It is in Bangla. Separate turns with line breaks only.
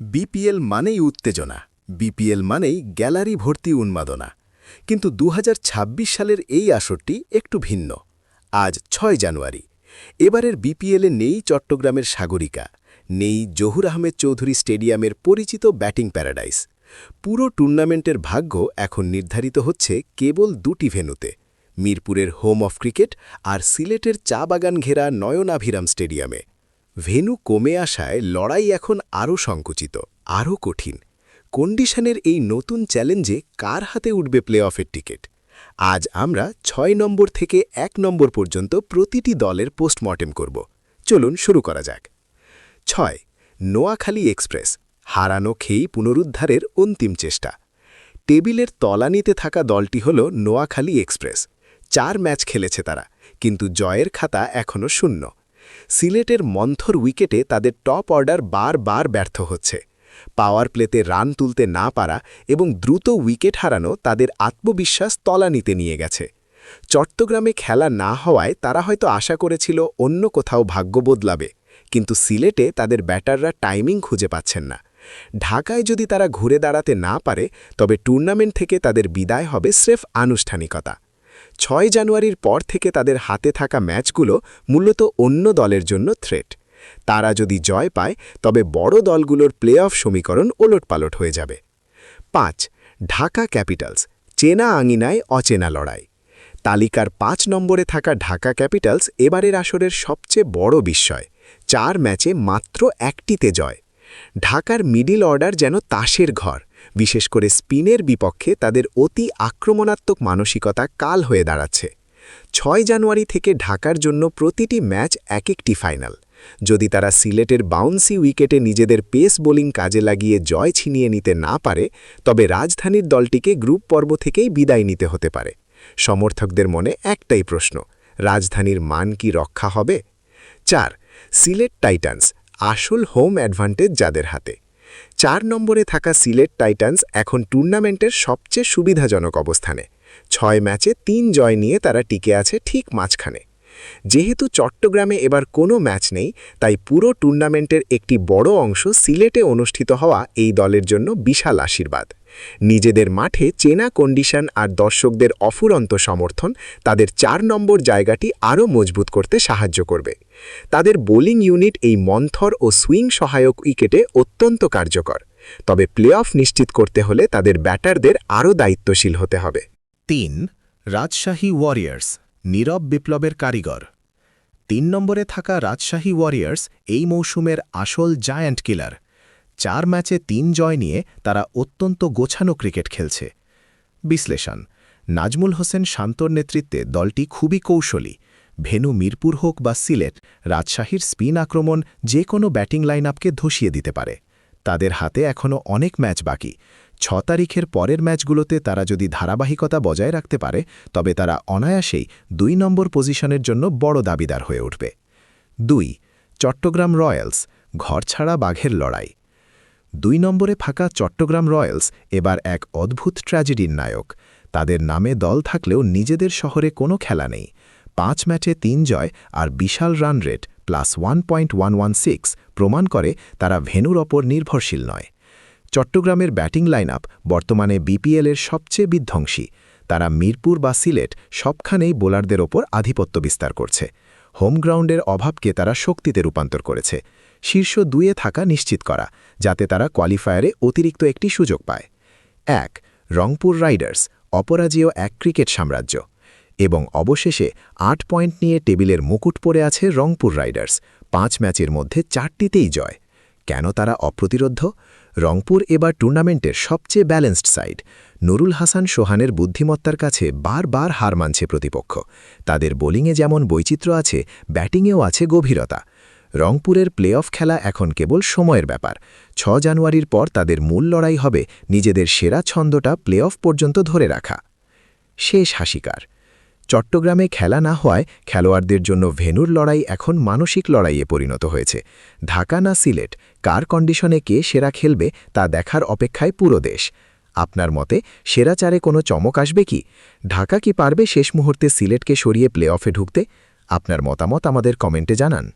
বিপিএল মানেই উত্তেজনা, বিপিএল মানেই গ্যালারি ভর্তি উন্মাদনা। কিন্তু ২০২৬ সালের এই আসরটি একটু ভিন্ন। আজ ৬ জানুয়ারি। এবারের বিপিএলে নেই চট্টগ্রামের সাগরিকা, নেই জহুর আহমেদ চৌধুরী স্টেডিয়ামের পরিচিত ব্যাটিং প্যারাডাইস। পুরো টুর্নামেন্টের ভাগ্য এখন নির্ধারিত হচ্ছে কেবল দুটি ভেন্যুতে, মিরপুরের হোম অফ ক্রিকেট আর সিলেটের চা বাগান ঘেরা নয়নাভিরাম স্টেডিয়ামে। ভেন্যু কমে আসায় লড়াই এখন আরও সংকুচিত, আরও কঠিন। কন্ডিশনের এই নতুন চ্যালেঞ্জে কার হাতে উঠবে প্লে অফের টিকিট? আজ আমরা ৬ নম্বর থেকে ১ নম্বর পর্যন্ত প্রতিটি দলের পোস্টমর্টেম করব। চলুন শুরু করা যাক। ৬. নোয়াখালী এক্সপ্রেস, হারানো খেয়েই পুনরুদ্ধারের অন্তিম চেষ্টা। টেবিলের তলানিতে থাকা দলটি হল নোয়াখালী এক্সপ্রেস। ৪ ম্যাচ খেলেছে তারা, কিন্তু জয়ের খাতা এখনও শূন্য। সিলেটের মন্থর উইকেটে তাদের টপ অর্ডার বারবার ব্যর্থ হচ্ছে। পাওয়ার প্লেতে রান তুলতে না পারা এবং দ্রুত উইকেট হারানো তাদের আত্মবিশ্বাস তলানিতে নিয়ে গেছে। চট্টগ্রামে খেলা না হওয়ায় তারা হয়তো আশা করেছিল অন্য কোথাও ভাগ্য বদলাবে, কিন্তু সিলেটে তাদের ব্যাটাররা টাইমিং খুঁজে পাচ্ছেন না। ঢাকায় যদি তারা ঘুরে দাঁড়াতে না পারে, তবে টুর্নামেন্ট থেকে তাদের বিদায় হবে স্রেফ আনুষ্ঠানিকতা। ৬ জানুয়ারির পর থেকে তাদের হাতে থাকা ম্যাচগুলো মূলত অন্য দলের জন্য থ্রেট। তারা যদি জয় পায়, তবে বড় দলগুলোর প্লে অফ সমীকরণ ওলটপালট হয়ে যাবে। ৫. ঢাকা ক্যাপিটালস, চেনা আঙিনায় অচেনা লড়াই। তালিকার ৫ নম্বরে থাকা ঢাকা ক্যাপিটালস এবারের আসরের সবচেয়ে বড় বিস্ময়। ৪ ম্যাচে মাত্র একটিতে জয়। ঢাকার মিডল অর্ডার যেন তাসের ঘর, বিশেষ করে স্পিনের বিপক্ষে তাদের অতি আক্রমণাত্মক মানসিকতা কাল হয়ে দাঁড়াচ্ছে। ৬ জানুয়ারি থেকে ঢাকার জন্য প্রতিটি ম্যাচ এক একটি ফাইনাল। যদি তারা সিলেটের বাউন্সি উইকেটে নিজেদের পেস বোলিং কাজে লাগিয়ে জয় ছিনিয়ে নিতে না পারে, তবে রাজধানীর দলটিকে গ্রুপ পর্ব থেকেই বিদায় নিতে হতে পারে। সমর্থকদের মনে একটাই প্রশ্ন, রাজধানীর মান কি রক্ষা হবে? ৪. সিলেট টাইটান্স, আসল হোম অ্যাডভান্টেজ যাদের হাতে। ৪ নম্বরে থাকা সিলেট টাইটান্স এখন টুর্নামেন্টের সবচেয়ে সুবিধাজনক অবস্থানে। ৬ ম্যাচে ৩ জয় নিয়ে তারা টিকে আছে ঠিক মাঝখানে। যেহেতু চট্টগ্রামে এবার কোনো ম্যাচ নেই, তাই পুরো টুর্নামেন্টের একটি বড় অংশ সিলেটে অনুষ্ঠিত হওয়া এই দলের জন্য বিশাল আশীর্বাদ। নিজেদের মাঠে চেনা কন্ডিশন আর দর্শকদের অফুরন্ত সমর্থন তাদের ৪ নম্বর জায়গাটি আরও মজবুত করতে সাহায্য করবে। তাদের বোলিং ইউনিট এই মন্থর ও সুইং সহায়ক উইকেটে অত্যন্ত কার্যকর। তবে প্লে অফ নিশ্চিত করতে হলে তাদের ব্যাটারদের আরও দায়িত্বশীল হতে হবে।
৩. রাজশাহী ওয়ারিয়ার্স, নীরব বিপ্লবের কারিগর। ৩ নম্বরে থাকা রাজশাহী ওয়ারিয়ার্স এই মৌসুমের আসল জায়ান্ট কিলার। ৪ ম্যাচে ৩ জয় নিয়ে তারা অত্যন্ত গোছানো ক্রিকেট খেলছে। বিশ্লেষণ: নাজমুল হোসেন শান্তর নেতৃত্বে দলটি খুবই কৌশলী। ভেন্যু মিরপুর হোক বা সিলেট, রাজশাহীর স্পিন আক্রমণ যে কোনো ব্যাটিং লাইন আপকে ধসিয়ে দিতে পারে। তাদের হাতে এখনও অনেক ম্যাচ বাকি। ৬ তারিখের পরের ম্যাচগুলোতে তারা যদি ধারাবাহিকতা বজায় রাখতে পারে, তবে তারা অনায়াসেই ২ নম্বর পজিশনের জন্য বড় দাবিদার হয়ে উঠবে। ২. চট্টগ্রাম রয়্যালস, ঘরছাড়া বাঘের লড়াই। ২ নম্বরে থাকা চট্টগ্রাম রয়্যালস এবার এক অদ্ভুত ট্র্যাজেডির নায়ক। তাদের নামে দল থাকলেও নিজেদের শহরে কোনো খেলা নেই। ৫ ম্যাচে ৩ জয় আর বিশাল রান রেট +1.116 প্রমাণ করে তারা ভেন্যুর ওপর নির্ভরশীল নয়। চট্টগ্রামের ব্যাটিং লাইন আপ বর্তমানে বিপিএলের সবচেয়ে বিধ্বংসী। তারা মিরপুর বা সিলেট সবখানেই বোলারদের ওপর আধিপত্য বিস্তার করছে। হোম গ্রাউন্ডের অভাবকে তারা শক্তিতে রূপান্তর করেছে। শীর্ষ ২-এ থাকা নিশ্চিত করা, যাতে তারা কোয়ালিফায়ারে অতিরিক্ত একটি সুযোগ পায়। ১. রংপুর রাইডার্স, অপরাজেয় এক ক্রিকেট সাম্রাজ্য। এবং অবশেষে ৮ পয়েন্ট নিয়ে টেবিলের মুকুট পড়ে আছে রংপুর রাইডার্স। ৫ ম্যাচের মধ্যে ৪টিতেই জয়। কেন তারা অপ্রতিরোধ্য? রংপুর এবার টুর্নামেন্টের সবচেয়ে ব্যালেন্সড সাইড। নুরুল হাসান সোহানের বুদ্ধিমত্তার কাছে বারবার হার মানছে প্রতিপক্ষ। তাদের বোলিংয়ে যেমন বৈচিত্র্য আছে, ব্যাটিংয়েও আছে গভীরতা। রংপুরের প্লে অফ খেলা এখন কেবল সময়ের ব্যাপার। ৬ জানুয়ারির পর তাদের মূল লড়াই হবে নিজেদের সেরা ছন্দটা প্লে অফ পর্যন্ত ধরে রাখা। শেষ হাসিকার: চট্টগ্রামে খেলা না হওয়ায় খেলোয়াড়দের জন্য ভেন্যুর লড়াই এখন মানসিক লড়াইয়ে পরিণত হয়েছে। ঢাকা না সিলেট, কার কন্ডিশনে কে সেরা খেলবে তা দেখার অপেক্ষায় পুরো দেশ। আপনার মতে সেরা ৪-এ কোনো চমক আসবে কি? ঢাকা কি পারবে শেষ মুহূর্তে সিলেটকে সরিয়ে প্লে অফে ঢুকতে? আপনার মতামত আমাদের কমেন্টে জানান।